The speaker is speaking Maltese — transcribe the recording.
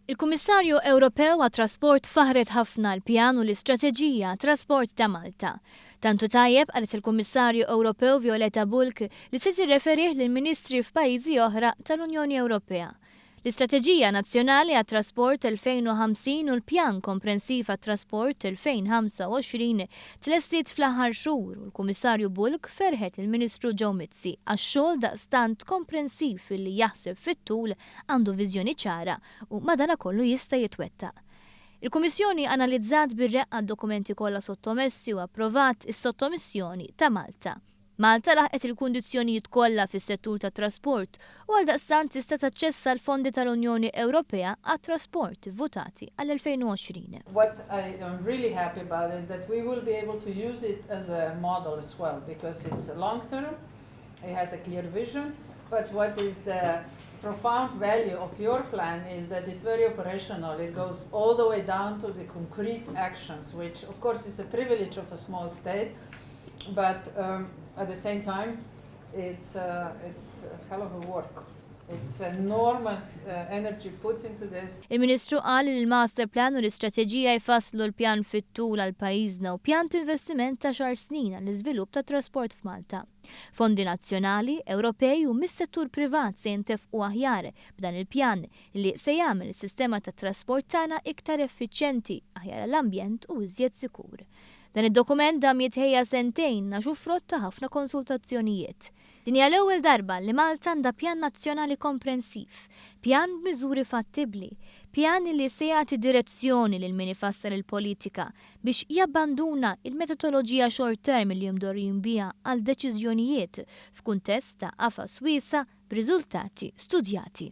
Il-Kummissarju Ewropew għat-Trasport faħret ħafna l-pjan u l-istrateġija trasport ta' Malta. Tantu tajjeb qalet il-Kummissarju Ewropew Violeta Bulc li se tirreferih lill-Ministri f'pajjiżi oħra tal-Unjoni Ewropea. L-Istrateġija Nazzjonali għat-Trasport 2050 u l-Pjan Komprensiv għat-Trasport 2025 tlessit fl-aħħar xhur u l-Kummissarju Bulc ferħet il-Ministru Joe Mizzi għax-xogħol daqstant komprensiv li jaħseb fit-tul għandu viżjoni ċara u madankollu jista' jitwettaq. Il-Kummissjoni analizzat bir-reqqa d-dokumenti kollha sottomessi u approvat is-sottomissjoni ta' Malta. Malta laħqet il-kundizzjonijiet kollha fis-settur tat-trasport u għaldaqstant tista' taċċessa l-fondi tal-Unjoni Ewropea għat-trasport votati għall-2020. What I am really happy about is that we will be able to use it as a model as well because it's long term, it has a clear vision, but what is the profound value of your plan is that it's very operational. It goes all the way down to the concrete actions, which of course is a privilege of a small state, but at the same time, it's a hell of a work. It's enormous energy put into this. Il-Ministru qal li l-Master Plan u l-Istrateġija jfasslu l-pjan fit-tul għal pajjiżna u pjan investiment ta' xar snin għall iżvilupp ta' trasport f'Malta. Fondi nazzjonali, Ewropej u mis-settur privat se jintefqu aħjar b'dan il-pjan li se jagħmel is-sistema tat trasport tagħna iktar effiċjenti, aħjar għall-ambjent u iżjed sikur. Dan id-dokument dam jitħejja sentejn naxu frott ta' ħafna konsultazzjonijiet. Din hija l-ewwel darba li Malta għandha pjan nazzjonali komprensiv, pjan b'miżuri fattibbli, pjan li se jagħti direzzjoni lil min ifassar il-politika biex jabbanduna il-metodoloġija short term li jimdorrin biha għal deċiżjonijiet f'kuntest ta' qafas wiesa b'riżultati studjati.